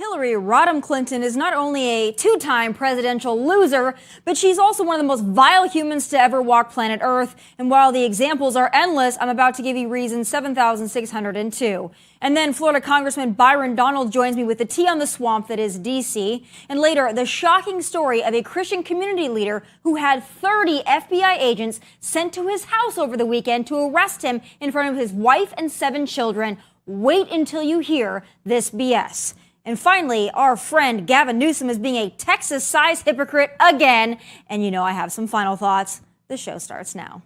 Hillary Rodham Clinton is not only a two-time presidential loser, but she's also one of the most vile humans to ever walk planet Earth. And while the examples are endless, I'm about to give you reason 7,602. And then Florida Congressman Byron Donalds joins me with the tea on the swamp that is D.C. And later, the shocking story of a Christian community leader who had 30 FBI agents sent to his house over the weekend to arrest him in front of his wife and 7 children. Wait until you hear this BS. And finally, our friend Gavin Newsom is being a Texas-sized hypocrite again. And you know I have some final thoughts. The show starts now.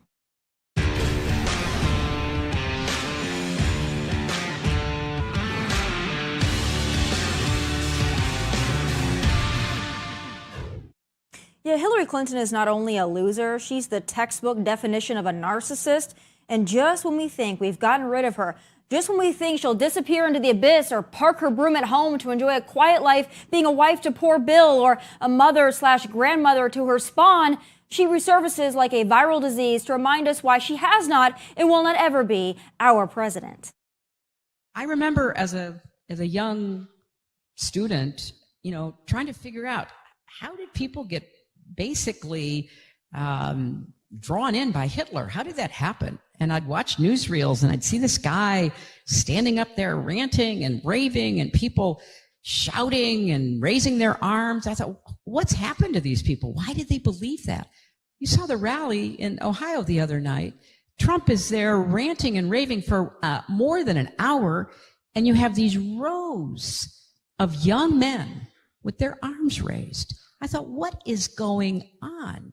Yeah, Hillary Clinton is not only a loser, she's the textbook definition of a narcissist. And just when we think we've gotten rid of her, just when we think she'll disappear into the abyss or park her broom at home to enjoy a quiet life, being a wife to poor Bill or a mother/grandmother to her spawn, she resurfaces like a viral disease to remind us why she has not and will not ever be our president. I remember as a young student, trying to figure out how did people get basically drawn in by Hitler? How did that happen? And I'd watch newsreels and I'd see this guy standing up there ranting and raving and people shouting and raising their arms. I thought, what's happened to these people? Why did they believe that? You saw the rally in Ohio the other night. Trump is there ranting and raving for more than an hour, and you have these rows of young men with their arms raised. I thought, what is going on?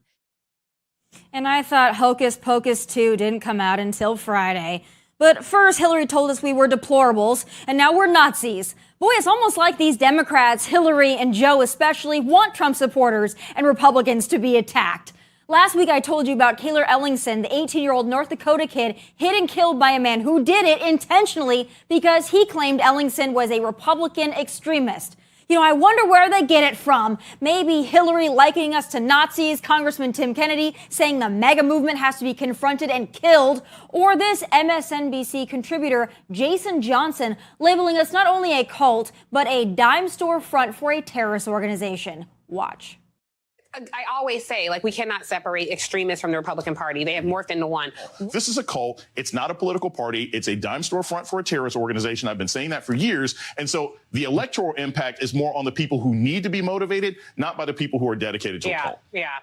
And I thought Hocus Pocus 2 didn't come out until Friday. But first, Hillary told us we were deplorables, and now we're Nazis. Boy, it's almost like these Democrats, Hillary and Joe especially, want Trump supporters and Republicans to be attacked. Last week, I told you about Kayler Ellingson, the 18-year-old North Dakota kid hit and killed by a man who did it intentionally because he claimed Ellingson was a Republican extremist. I wonder where they get it from. Maybe Hillary likening us to Nazis, Congressman Tim Kennedy saying the MAGA movement has to be confronted and killed, or this MSNBC contributor Jason Johnson labeling us not only a cult, but a dime store front for a terrorist organization. Watch. I always say, we cannot separate extremists from the Republican Party. They have morphed into one. This is a cult. It's not a political party. It's a dime store front for a terrorist organization. I've been saying that for years. And so the electoral impact is more on the people who need to be motivated, not by the people who are dedicated to a cult. Yeah.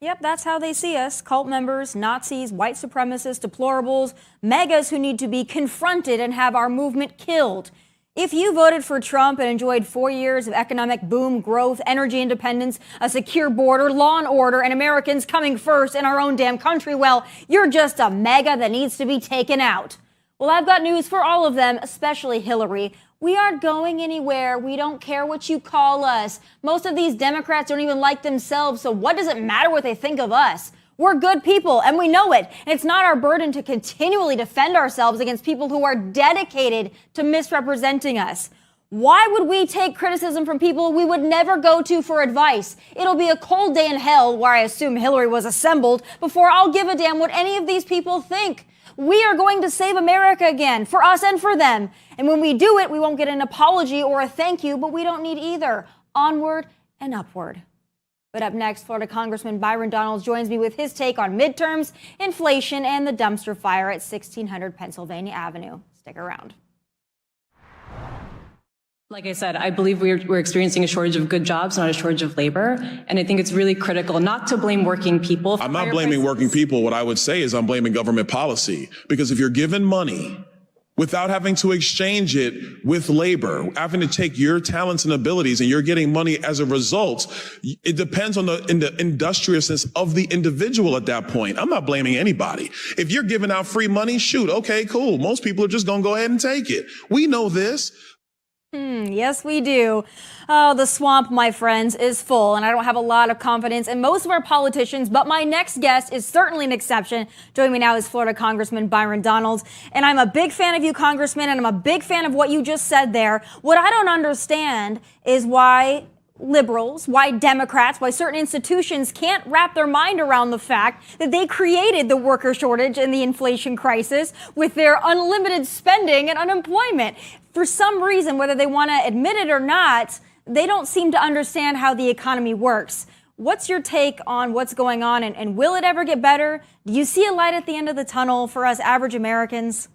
Yep, that's how they see us. Cult members, Nazis, white supremacists, deplorables, megas who need to be confronted and have our movement killed. If you voted for Trump and enjoyed 4 years of economic boom, growth, energy independence, a secure border, law and order, and Americans coming first in our own damn country, well, you're just a mega that needs to be taken out. Well, I've got news for all of them, especially Hillary. We aren't going anywhere. We don't care what you call us. Most of these Democrats don't even like themselves, so what does it matter what they think of us? We're good people, and we know it. And it's not our burden to continually defend ourselves against people who are dedicated to misrepresenting us. Why would we take criticism from people we would never go to for advice? It'll be a cold day in hell, where I assume Hillary was assembled, before I'll give a damn what any of these people think. We are going to save America again, for us and for them. And when we do it, we won't get an apology or a thank you, but we don't need either. Onward and upward. But up next, Florida Congressman Byron Donalds joins me with his take on midterms, inflation, and the dumpster fire at 1600 Pennsylvania Avenue. Stick around. Like I said, I believe we're experiencing a shortage of good jobs, not a shortage of labor. And I think it's really critical not to blame working people. I'm not blaming working people. What I would say is I'm blaming government policy. Because if you're given money without having to exchange it with labor, having to take your talents and abilities, and you're getting money as a result, it depends on the industriousness of the individual at that point. I'm not blaming anybody. If you're giving out free money, shoot, okay, cool. Most people are just going to go ahead and take it. We know this. Yes, we do. Oh, the swamp, my friends, is full, and I don't have a lot of confidence in most of our politicians, but my next guest is certainly an exception. Joining me now is Florida Congressman Byron Donalds, and I'm a big fan of you, Congressman, and I'm a big fan of what you just said there. What I don't understand is why liberals, why Democrats, why certain institutions can't wrap their mind around the fact that they created the worker shortage and the inflation crisis with their unlimited spending and unemployment. For some reason, whether they want to admit it or not, they don't seem to understand how the economy works. What's your take on what's going on, and will it ever get better? Do you see a light at the end of the tunnel for us average Americans?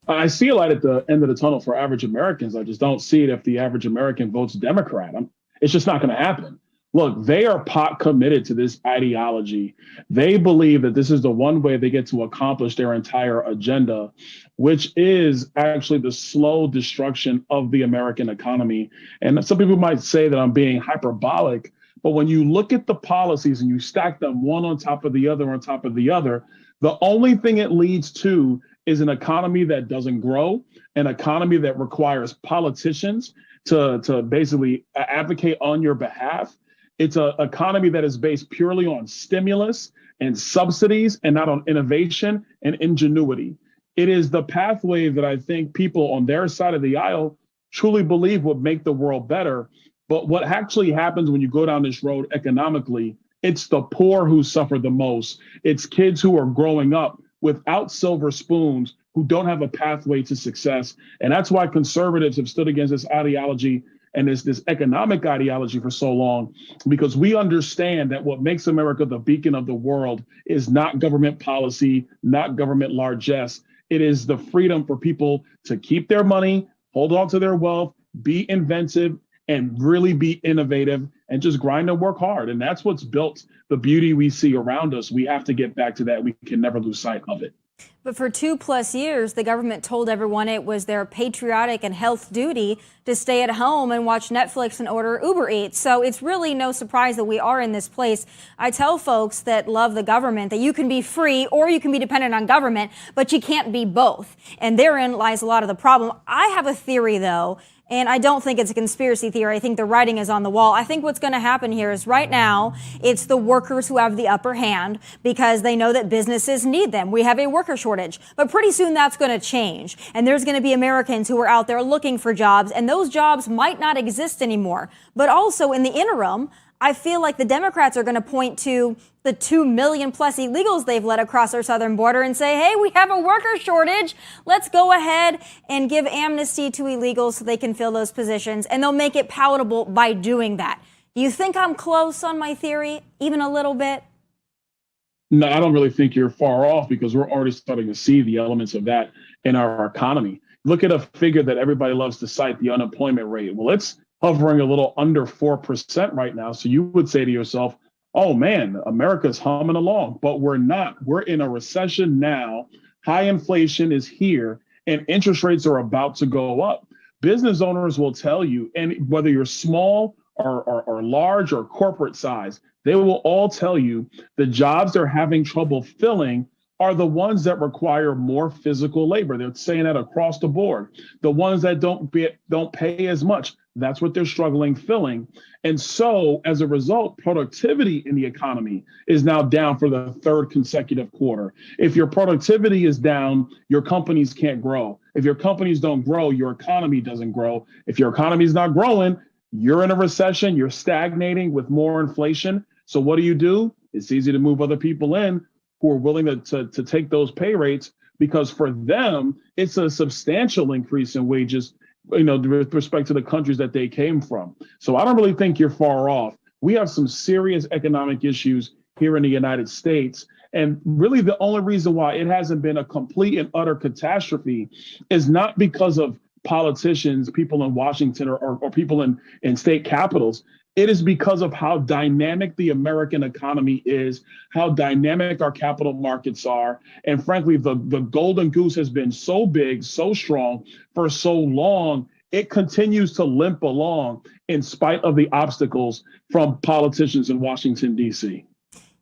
I see a light at the end of the tunnel for average Americans. I just don't see it if the average American votes Democrat. It's just not going to happen. Look, they are pot committed to this ideology. They believe that this is the one way they get to accomplish their entire agenda, which is actually the slow destruction of the American economy. And some people might say that I'm being hyperbolic, but when you look at the policies and you stack them one on top of the other on top of the other, the only thing it leads to is an economy that doesn't grow, an economy that requires politicians to basically advocate on your behalf. It's an economy that is based purely on stimulus and subsidies and not on innovation and ingenuity. It is the pathway that I think people on their side of the aisle truly believe would make the world better. But what actually happens when you go down this road economically, it's the poor who suffer the most. It's kids who are growing up without silver spoons, who don't have a pathway to success. And that's why conservatives have stood against this ideology and this economic ideology for so long, because we understand that what makes America the beacon of the world is not government policy, not government largesse. It is the freedom for people to keep their money, hold on to their wealth, be inventive, and really be innovative and just grind and work hard. And that's what's built the beauty we see around us. We have to get back to that. We can never lose sight of it. But for 2+ years, the government told everyone it was their patriotic and health duty to stay at home and watch Netflix and order Uber Eats. So it's really no surprise that we are in this place. I tell folks that love the government that you can be free or you can be dependent on government, but you can't be both. And therein lies a lot of the problem. I have a theory, though, and I don't think it's a conspiracy theory. I think the writing is on the wall. I think what's going to happen here is right now, it's the workers who have the upper hand because they know that businesses need them. We have a worker shortage, but pretty soon that's going to change. And there's going to be Americans who are out there looking for jobs, and those jobs might not exist anymore. But also in the interim, I feel like the Democrats are going to point to the 2 million plus illegals they've let across our southern border and say, hey, we have a worker shortage. Let's go ahead and give amnesty to illegals so they can fill those positions. And they'll make it palatable by doing that. Do you think I'm close on my theory, even a little bit? No, I don't really think you're far off because we're already starting to see the elements of that in our economy. Look at a figure that everybody loves to cite, the unemployment rate. Well, it's hovering a little under 4% right now. So you would say to yourself, oh man, America's humming along, but we're not. We're in a recession now. High inflation is here and interest rates are about to go up. Business owners will tell you, and whether you're small or large or corporate size, they will all tell you the jobs they're having trouble filling are the ones that require more physical labor. They're saying that across the board. The ones that don't pay as much, that's what they're struggling filling. And so as a result, productivity in the economy is now down for the third consecutive quarter. If your productivity is down, your companies can't grow. If your companies don't grow, your economy doesn't grow. If your economy is not growing, you're in a recession, you're stagnating with more inflation. So what do? It's easy to move other people in who are willing to take those pay rates, because for them, it's a substantial increase in wages, with respect to the countries that they came from. So I don't really think you're far off. We have some serious economic issues here in the United States. And really the only reason why it hasn't been a complete and utter catastrophe is not because of politicians, people in Washington or people in state capitals. It is because of how dynamic the American economy is, how dynamic our capital markets are. And frankly, the golden goose has been so big, so strong for so long, it continues to limp along in spite of the obstacles from politicians in Washington, D.C.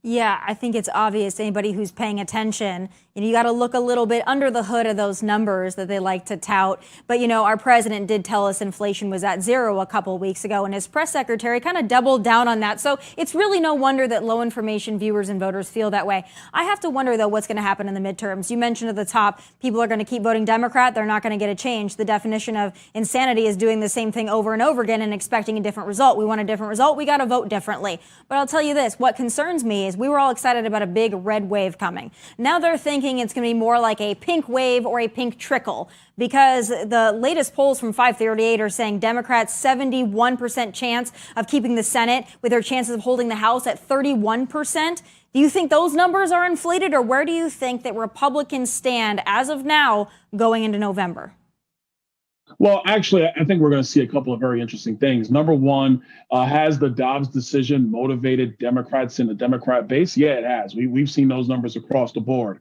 Yeah, I think it's obvious to anybody who's paying attention. You got to look a little bit under the hood of those numbers that they like to tout. But, our president did tell us inflation was at zero a couple of weeks ago, and his press secretary kind of doubled down on that. So it's really no wonder that low information viewers and voters feel that way. I have to wonder, though, what's going to happen in the midterms. You mentioned at the top, people are going to keep voting Democrat. They're not going to get a change. The definition of insanity is doing the same thing over and over again and expecting a different result. We want a different result. We got to vote differently. But I'll tell you this, what concerns me is we were all excited about a big red wave coming. Now they're thinking it's going to be more like a pink wave or a pink trickle, because the latest polls from 538 are saying Democrats 71% chance of keeping the Senate, with their chances of holding the House at 31%. Do you think those numbers are inflated, or where do you think that Republicans stand as of now going into November? Well, actually, I think we're going to see a couple of very interesting things. Number one, has the Dobbs decision motivated Democrats in the Democrat base? Yeah, it has. We've seen those numbers across the board,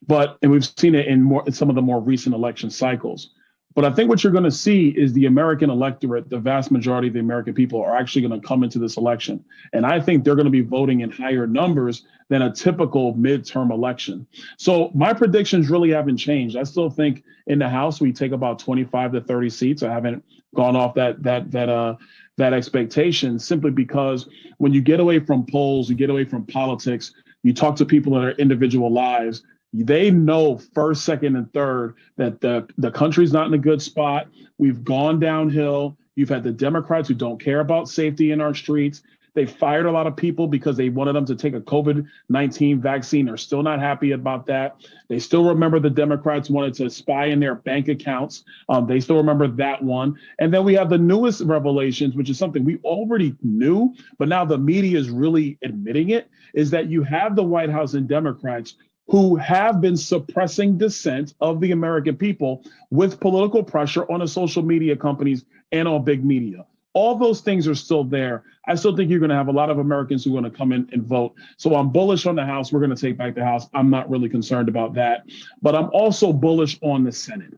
and we've seen it in some of the more recent election cycles. But I think what you're going to see is the American electorate, the vast majority of the American people, are actually going to come into this election. And I think they're going to be voting in higher numbers than a typical midterm election. So my predictions really haven't changed. I still think in the House, we take about 25 to 30 seats. I haven't gone off that expectation, simply because when you get away from polls, you get away from politics, you talk to people in their individual lives, they know first, second, and third that the country's not in a good spot. We've gone downhill. You've had the Democrats who don't care about safety in our streets. They fired a lot of people because they wanted them to take a COVID-19 vaccine. They're still not happy about that. They still remember the Democrats wanted to spy in their bank accounts. They still remember that one. And then we have the newest revelations, which is something we already knew, but now the media is really admitting it, is that you have the White House and Democrats who have been suppressing dissent of the American people with political pressure on the social media companies and on big media. All those things are still there. I still think you're going to have a lot of Americans who are going to come in and vote. So I'm bullish on the House. We're going to take back the House. I'm not really concerned about that. But I'm also bullish on the Senate.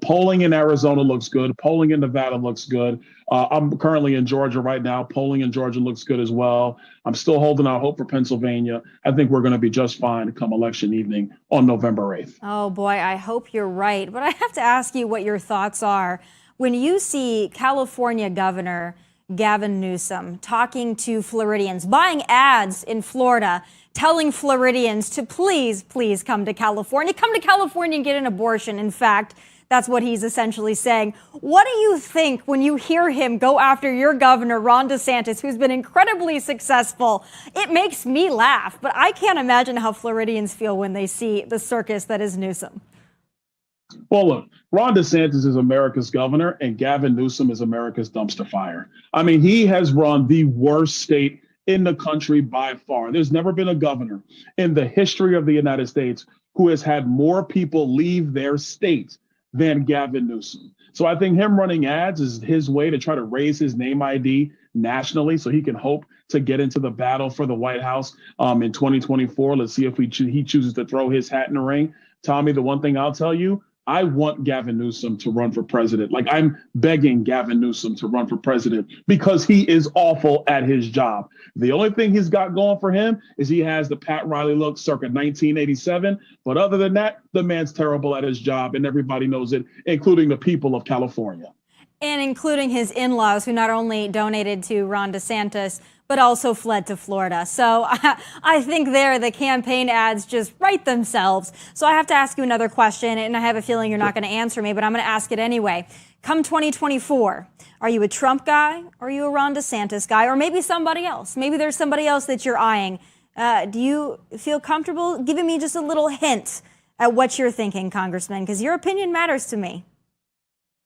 Polling in Arizona looks good. Polling in Nevada looks good. I'm currently in Georgia right now. Polling in Georgia looks good as well. I'm still holding out hope for Pennsylvania. I think we're going to be just fine come election evening on November 8th. Oh, boy, I hope you're right. But I have to ask you what your thoughts are when you see California Governor Gavin Newsom talking to Floridians, buying ads in Florida, telling Floridians to please, please come to California and get an abortion. In fact, that's what he's essentially saying. What do you think when you hear him go after your governor, Ron DeSantis, who's been incredibly successful? It makes me laugh, but I can't imagine how Floridians feel when they see the circus that is Newsom. Well, look, Ron DeSantis is America's governor and Gavin Newsom is America's dumpster fire. I mean, he has run the worst state in the country by far. There's never been a governor in the history of the United States who has had more people leave their state than Gavin Newsom. So I think him running ads is his way to try to raise his name ID nationally so he can hope to get into the battle for the White House in 2024. Let's see if he chooses to throw his hat in the ring. Tommy, the one thing I'll tell you, I want Gavin Newsom to run for president. Like, I'm begging Gavin Newsom to run for president because he is awful at his job. The only thing he's got going for him is he has the Pat Riley look circa 1987. But other than that, the man's terrible at his job, and everybody knows it, including the people of California. And including his in-laws, who not only donated to Ron DeSantis, but also fled to Florida. So I think the campaign ads just write themselves. So I have to ask you another question, and I have a feeling you're not going to answer me, but I'm going to ask it anyway. Come 2024, are you a Trump guy, or are you a Ron DeSantis guy, or maybe somebody else? Maybe there's somebody else that you're eyeing. Do you feel comfortable giving me just a little hint at what you're thinking, Congressman? Because your opinion matters to me.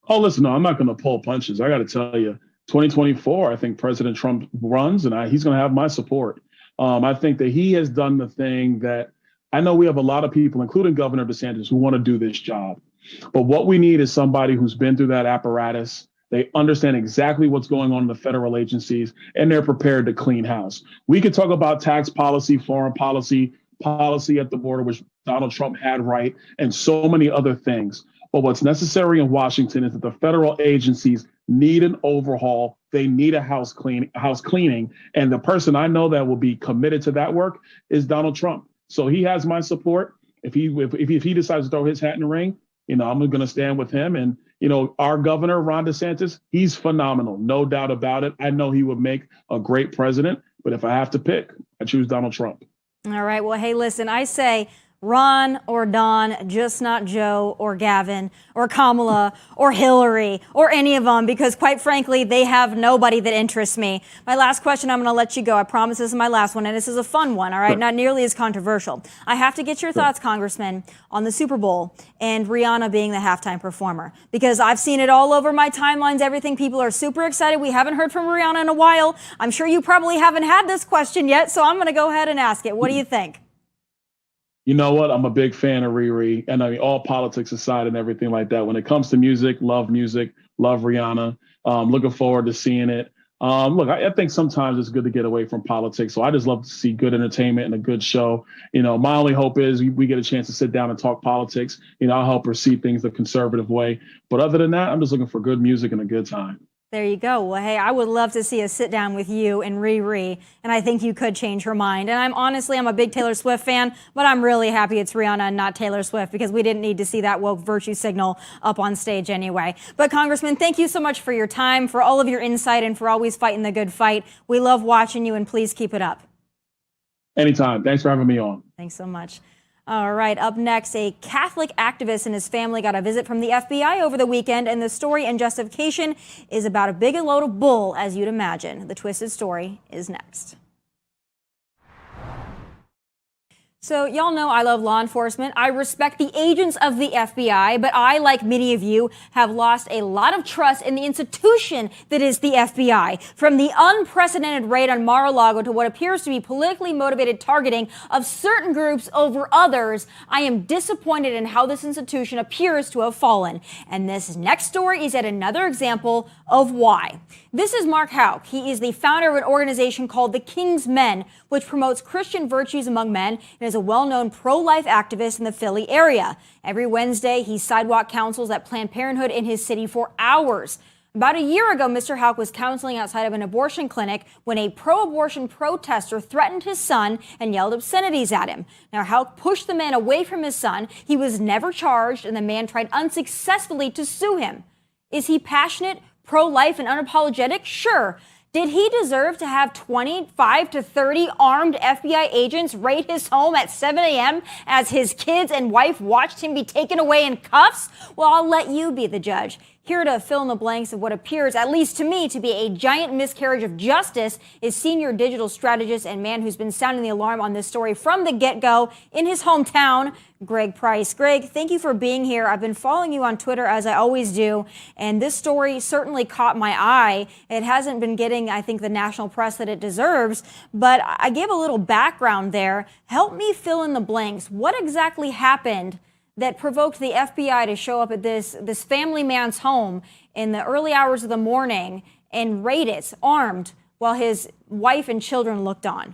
Oh, listen, no, I'm not going to pull punches. I got to tell you, 2024, I think President Trump runs, and he's going to have my support. I think that he has done the thing that I know we have a lot of people, including Governor DeSantis, who want to do this job. But what we need is somebody who's been through that apparatus. They understand exactly what's going on in the federal agencies, and they're prepared to clean house. We could talk about tax policy, foreign policy, policy at the border, which Donald Trump had right, and so many other things. But what's necessary in Washington is that the federal agencies need an overhaul. They need a house cleaning. And the person I know that will be committed to that work is Donald Trump. So he has my support. If he decides to throw his hat in the ring, I'm going to stand with him. And, our governor, Ron DeSantis, he's phenomenal. No doubt about it. I know he would make a great president. But if I have to pick, I choose Donald Trump. All right. Well, hey, listen, I say Ron or Don, just not Joe or Gavin or Kamala or Hillary or any of them, because quite frankly, they have nobody that interests me. My last question, I'm going to let you go. I promise this is my last one, and this is a fun one, all right? Sure. Not nearly as controversial. I have to get your thoughts, Congressman, on the Super Bowl and Rihanna being the halftime performer, because I've seen it all over my timelines, everything. People are super excited. We haven't heard from Rihanna in a while. I'm sure you probably haven't had this question yet, so I'm going to go ahead and ask it. What do you think? You know what? I'm a big fan of Riri, and I mean, all politics aside and everything like that. When it comes to music, love Rihanna. Looking forward to seeing it. Look, I think sometimes it's good to get away from politics. So I just love to see good entertainment and a good show. My only hope is we get a chance to sit down and talk politics. I'll help her see things the conservative way. But other than that, I'm just looking for good music and a good time. There you go. Well, hey, I would love to see a sit down with you and Riri, and I think you could change her mind. And I'm a big Taylor Swift fan, but I'm really happy it's Rihanna and not Taylor Swift, because we didn't need to see that woke virtue signal up on stage anyway. But Congressman, thank you so much for your time, for all of your insight, and for always fighting the good fight. We love watching you, and please keep it up. Anytime. Thanks for having me on. Thanks so much. All right, up next, a Catholic activist and his family got a visit from the FBI over the weekend, and the story and justification is about a big load of bull, as you'd imagine. The twisted story is next. So y'all know I love law enforcement. I respect the agents of the FBI, but I, like many of you, have lost a lot of trust in the institution that is the FBI. From the unprecedented raid on Mar-a-Lago to what appears to be politically motivated targeting of certain groups over others, I am disappointed in how this institution appears to have fallen. And this next story is yet another example of why. This is Mark Houck. He is the founder of an organization called the King's Men, which promotes Christian virtues among men and is a well-known pro-life activist in the Philly area. Every Wednesday, he sidewalk counsels at Planned Parenthood in his city for hours. About a year ago, Mr. Houck was counseling outside of an abortion clinic when a pro-abortion protester threatened his son and yelled obscenities at him. Now, Houck pushed the man away from his son. He was never charged, and the man tried unsuccessfully to sue him. Is he passionate, pro-life, and unapologetic? Sure. Did he deserve to have 25 to 30 armed FBI agents raid his home at 7 a.m. as his kids and wife watched him be taken away in cuffs? Well, I'll let you be the judge. Here to fill in the blanks of what appears, at least to me, to be a giant miscarriage of justice is senior digital strategist and man who's been sounding the alarm on this story from the get-go in his hometown, Greg Price. Greg, thank you for being here. I've been following you on Twitter, as I always do, and this story certainly caught my eye. It hasn't been getting, I think, the national press that it deserves, but I gave a little background there. Help me fill in the blanks. What exactly happened that provoked the FBI to show up at this family man's home in the early hours of the morning and raid it armed while his wife and children looked on?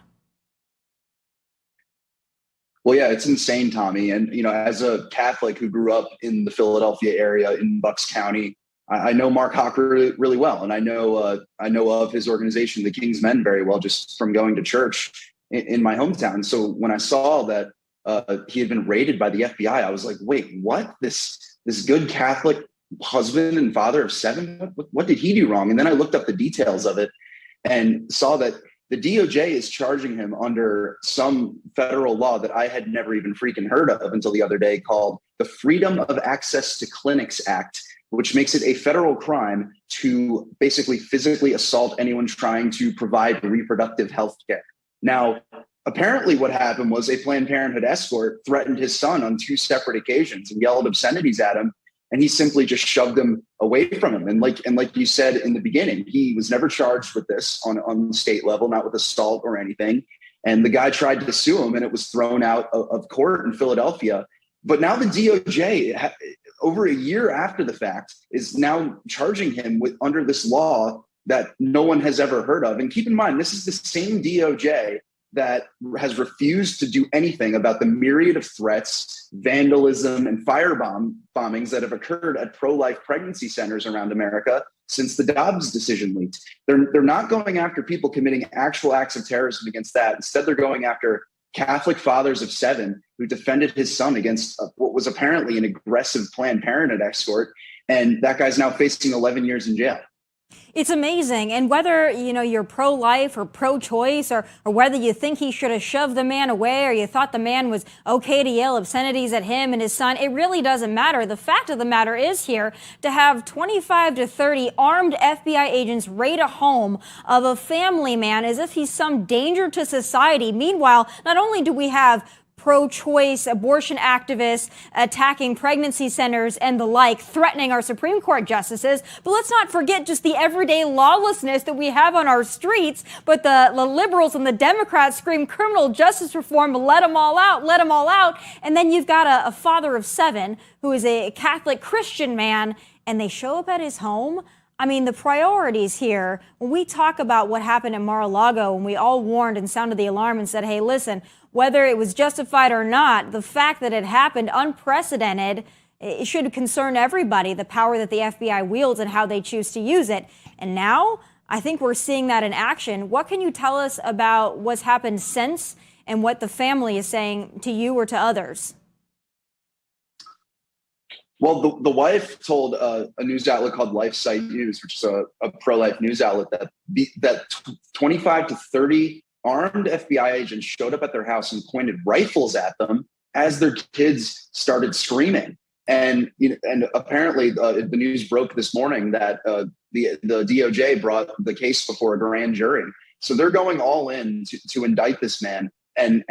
Well, yeah, it's insane, Tommy. And, as a Catholic who grew up in the Philadelphia area in Bucks County, I know Mark Houck really, really well. And I know of his organization, the King's Men, very well, just from going to church in my hometown. So when I saw that he had been raided by the FBI, I was like, wait, what? This good Catholic husband and father of 7, what did he do wrong? And then I looked up the details of it and saw that the DOJ is charging him under some federal law that I had never even freaking heard of until the other day, called the Freedom of Access to Clinics Act, which makes it a federal crime to basically physically assault anyone trying to provide reproductive health care. Now, apparently what happened was a Planned Parenthood escort threatened his son on 2 separate occasions and yelled obscenities at him, and he simply just shoved them away from him. And like you said in the beginning, he was never charged with this on the state level, not with assault or anything. And the guy tried to sue him, and it was thrown out of court in Philadelphia. But now the DOJ, over a year after the fact, is now charging him under this law that no one has ever heard of. And keep in mind, this is the same DOJ that has refused to do anything about the myriad of threats, vandalism, and bombings that have occurred at pro-life pregnancy centers around America since the Dobbs decision leaked. They're not going after people committing actual acts of terrorism against that. Instead, they're going after Catholic fathers of 7 who defended his son against what was apparently an aggressive Planned Parenthood escort. And that guy's now facing 11 years in jail. It's amazing. And whether, you're pro-life or pro-choice or whether you think he should have shoved the man away or you thought the man was okay to yell obscenities at him and his son, it really doesn't matter. The fact of the matter is here to have 25 to 30 armed FBI agents raid a home of a family man as if he's some danger to society. Meanwhile, not only do we have pro-choice abortion activists attacking pregnancy centers and the like, threatening our Supreme Court justices. But let's not forget just the everyday lawlessness that we have on our streets. But the liberals and the Democrats scream criminal justice reform, let them all out, let them all out. And then you've got a father of 7 who is a Catholic Christian man, and they show up at his home. I mean, the priorities here, when we talk about what happened at Mar-a-Lago, and we all warned and sounded the alarm and said, hey, listen, whether it was justified or not, the fact that it happened unprecedented, it should concern everybody, the power that the FBI wields and how they choose to use it. And now I think we're seeing that in action. What can you tell us about what's happened since and what the family is saying to you or to others? Well, the wife told a news outlet called LifeSite News, which is a pro-life news outlet, that 25 to 30 armed FBI agents showed up at their house and pointed rifles at them as their kids started screaming. And apparently the news broke this morning that the DOJ brought the case before a grand jury. So they're going all in to indict this man. And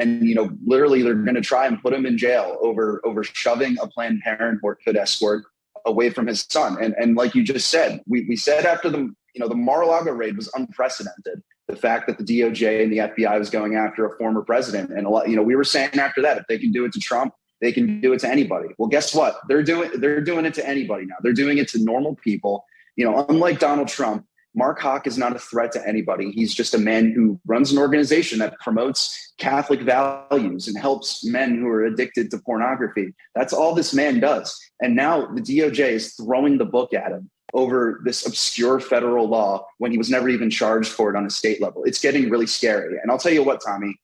literally they're going to try and put him in jail over shoving a Planned Parenthood escort away from his son. And like you just said, we said after the Mar-a-Lago raid was unprecedented. The fact that the DOJ and the FBI was going after a former president, and we were saying after that, if they can do it to Trump, they can do it to anybody. Well, guess what? They're doing it to anybody now. They're doing it to normal people. Unlike Donald Trump, Mark Houck is not a threat to anybody. He's just a man who runs an organization that promotes Catholic values and helps men who are addicted to pornography. That's all this man does. And now the DOJ is throwing the book at him over this obscure federal law when he was never even charged for it on a state level. It's getting really scary. And I'll tell you what, Tommy,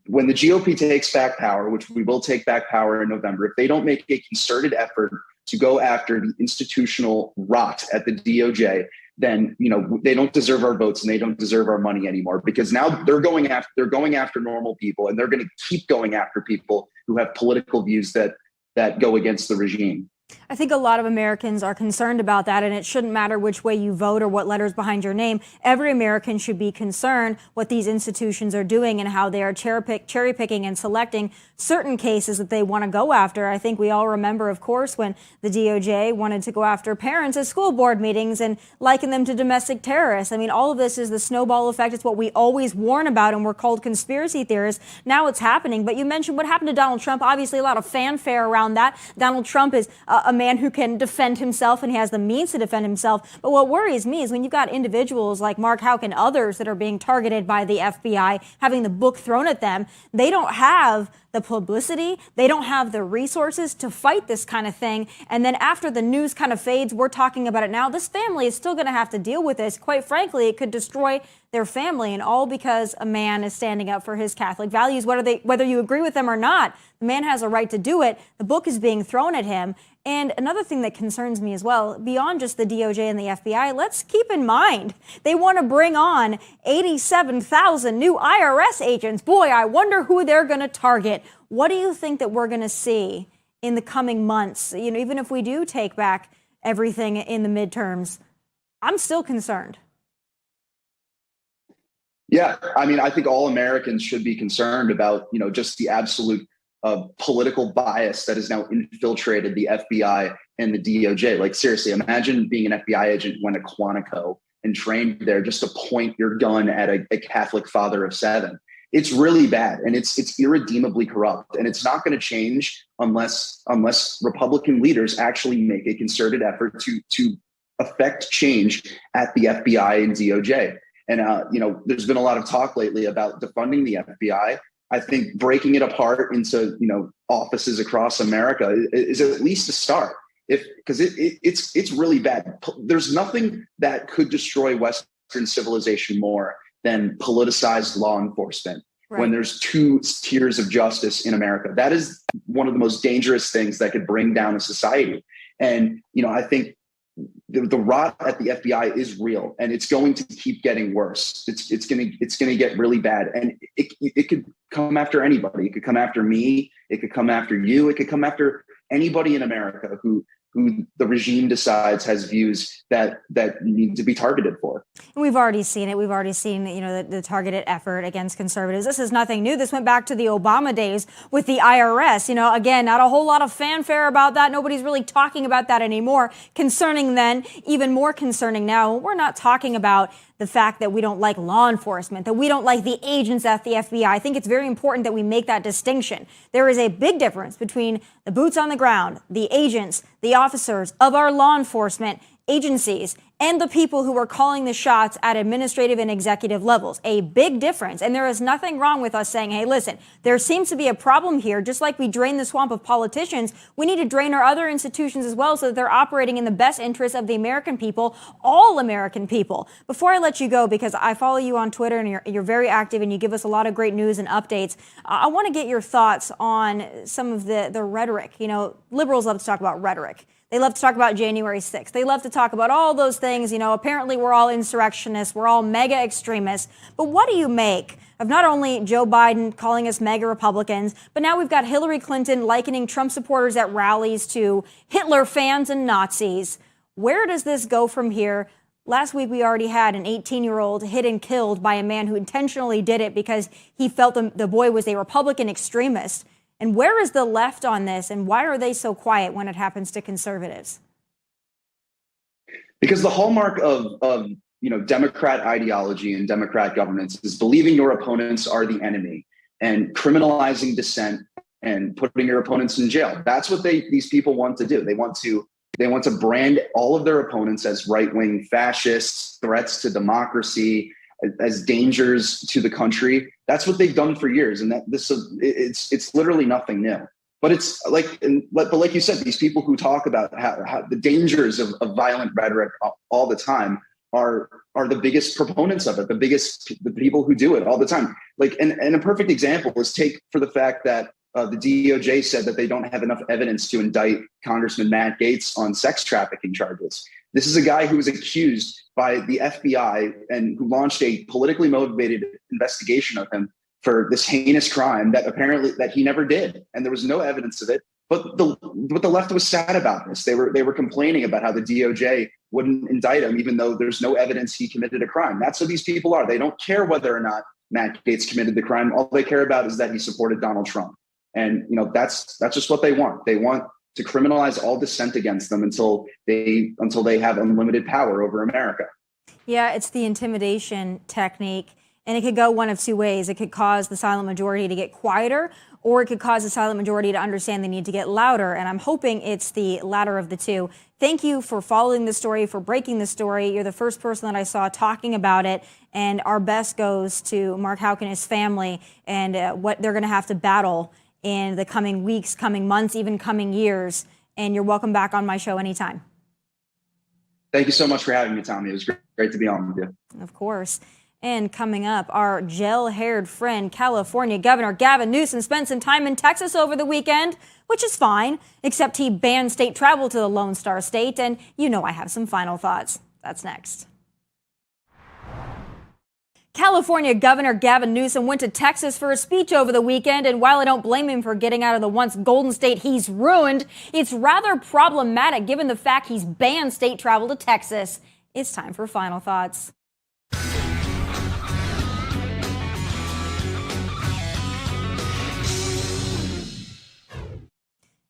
when the GOP takes back power, which we will take back power in November, if they don't make a concerted effort to go after the institutional rot at the DOJ, then they don't deserve our votes and they don't deserve our money anymore, because now they're going after normal people, and they're going to keep going after people who have political views that go against the regime. I think a lot of Americans are concerned about that, and it shouldn't matter which way you vote or what letters behind your name. Every American should be concerned what these institutions are doing and how they are cherry picking and selecting certain cases that they want to go after. I think we all remember, of course, when the DOJ wanted to go after parents at school board meetings and liken them to domestic terrorists. I mean, all of this is the snowball effect. It's what we always warn about, and we're called conspiracy theorists. Now it's happening. But you mentioned what happened to Donald Trump. Obviously, a lot of fanfare around that. Donald Trump is a man who can defend himself, and he has the means to defend himself. But what worries me is when you've got individuals like Mark Houck and others that are being targeted by the FBI, having the book thrown at them, they don't have the publicity, they don't have the resources to fight this kind of thing. And then after the news kind of fades, we're talking about it now. This family is still going to have to deal with this. Quite frankly, it could destroy their family, and all because a man is standing up for his Catholic values, whether you agree with them or not. The man has a right to do it. The book is being thrown at him. And another thing that concerns me as well, beyond just the DOJ and the FBI, let's keep in mind, they want to bring on 87,000 new IRS agents. Boy, I wonder who they're going to target. What do you think that we're going to see in the coming months? Even if we do take back everything in the midterms, I'm still concerned. Yeah, I mean, I think all Americans should be concerned about, just the absolute political bias that has now infiltrated the FBI and the DOJ. Like, seriously, imagine being an FBI agent who went to Quantico and trained there just to point your gun at a Catholic father of 7. It's really bad, and it's irredeemably corrupt, and it's not going to change unless Republican leaders actually make a concerted effort to affect change at the FBI and DOJ. And there's been a lot of talk lately about defunding the FBI. I think breaking it apart into offices across America is at least a start. it's really bad. There's nothing that could destroy Western civilization more than politicized law enforcement. Right. When there's two tiers of justice in America, that is one of the most dangerous things that could bring down a society. And, I think the rot at the FBI is real, and it's going to keep getting worse. It's going to get really bad, and it could come after anybody. It could come after me. It could come after you. It could come after anybody in America who the regime decides has views that need to be targeted for. And we've already seen it. We've already seen, the targeted effort against conservatives. This is nothing new. This went back to the Obama days with the IRS. Again, not a whole lot of fanfare about that. Nobody's really talking about that anymore. Concerning then, even more concerning now, we're not talking about the fact that we don't like law enforcement, that we don't like the agents at the FBI. I think it's very important that we make that distinction. There is a big difference between the boots on the ground, the agents, the officers of our law enforcement agencies, and the people who are calling the shots at administrative and executive levels. A big difference. And there is nothing wrong with us saying, hey, listen, there seems to be a problem here. Just like we drain the swamp of politicians, we need to drain our other institutions as well so that they're operating in the best interest of the American people, all American people. Before I let you go, because I follow you on Twitter and you're very active and you give us a lot of great news and updates, I want to get your thoughts on some of the rhetoric. Liberals love to talk about rhetoric. They love to talk about January 6th. They love to talk about all those things. Apparently we're all insurrectionists. We're all mega extremists. But what do you make of not only Joe Biden calling us mega Republicans, but now we've got Hillary Clinton likening Trump supporters at rallies to Hitler fans and Nazis? Where does this go from here? Last week, we already had an 18-year-old hit and killed by a man who intentionally did it because he felt the boy was a Republican extremist. And where is the left on this, and why are they so quiet when it happens to conservatives? Because the hallmark of Democrat ideology and Democrat governance is believing your opponents are the enemy and criminalizing dissent and putting your opponents in jail. That's what these people want to do. They want to brand all of their opponents as right-wing fascists, threats to democracy, as dangers to the country. That's what they've done for years, and it's literally nothing new. But it's like you said, these people who talk about how the dangers of violent rhetoric all the time are the biggest proponents of it, the people who do it all the time. And a perfect example is take for the fact that the DOJ said that they don't have enough evidence to indict Congressman Matt Gaetz on sex trafficking charges. This is a guy who was accused by the FBI and who launched a politically motivated investigation of him for this heinous crime that he never did. And there was no evidence of it. But the left was sad about this. They were complaining about how the DOJ wouldn't indict him, even though there's no evidence he committed a crime. That's what these people are. They don't care whether or not Matt Gaetz committed the crime. All they care about is that he supported Donald Trump. And that's just what they want. They want to criminalize all dissent against them until they have unlimited power over America. Yeah, it's the intimidation technique, and it could go one of two ways. It could cause the silent majority to get quieter, or it could cause the silent majority to understand they need to get louder, and I'm hoping it's the latter of the two. Thank you for following the story, for breaking the story. You're the first person that I saw talking about it, and our best goes to Mark Houck and his family and what they're going to have to battle in the coming weeks, coming months, even coming years. And you're welcome back on my show anytime. Thank you so much for having me, Tommy. It was great to be on with you. Of course. And coming up, our gel-haired friend, California Governor Gavin Newsom, spent some time in Texas over the weekend, which is fine, except he banned state travel to the Lone Star State. And I have some final thoughts. That's next. California Governor Gavin Newsom went to Texas for a speech over the weekend, and while I don't blame him for getting out of the once golden state he's ruined, it's rather problematic given the fact he's banned state travel to Texas. It's time for final thoughts.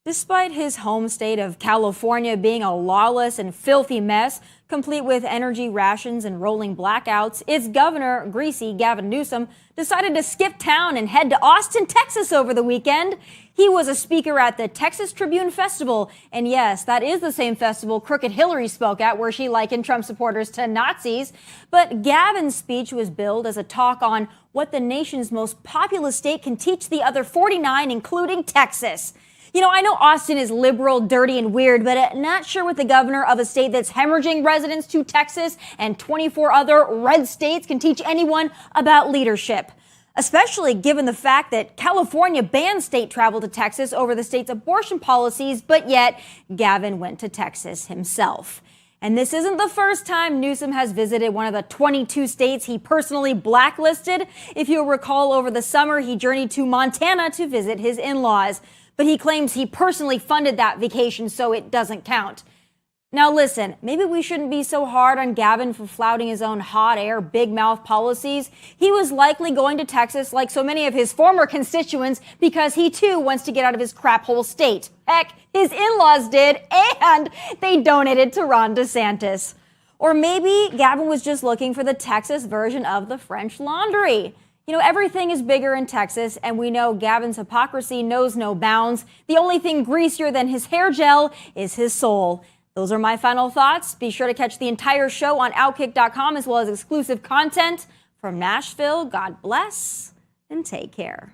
Despite his home state of California being a lawless and filthy mess, complete with energy rations and rolling blackouts, its governor, greasy Gavin Newsom, decided to skip town and head to Austin, Texas over the weekend. He was a speaker at the Texas Tribune Festival. And yes, that is the same festival Crooked Hillary spoke at, where she likened Trump supporters to Nazis. But Gavin's speech was billed as a talk on what the nation's most populous state can teach the other 49, including Texas. You know, I know Austin is liberal, dirty, and weird, but not sure what the governor of a state that's hemorrhaging residents to Texas and 24 other red states can teach anyone about leadership. Especially given the fact that California banned state travel to Texas over the state's abortion policies, but yet Gavin went to Texas himself. And this isn't the first time Newsom has visited one of the 22 states he personally blacklisted. If you'll recall, over the summer, he journeyed to Montana to visit his in-laws. But he claims he personally funded that vacation, so it doesn't count. Now listen, maybe we shouldn't be so hard on Gavin for flouting his own hot air, big mouth policies. He was likely going to Texas like so many of his former constituents because he too wants to get out of his crap hole state. Heck, his in-laws did, and they donated to Ron DeSantis. Or maybe Gavin was just looking for the Texas version of the French Laundry. You know, everything is bigger in Texas, and we know Gavin's hypocrisy knows no bounds. The only thing greasier than his hair gel is his soul. Those are my final thoughts. Be sure to catch the entire show on Outkick.com as well as exclusive content from Nashville. God bless and take care.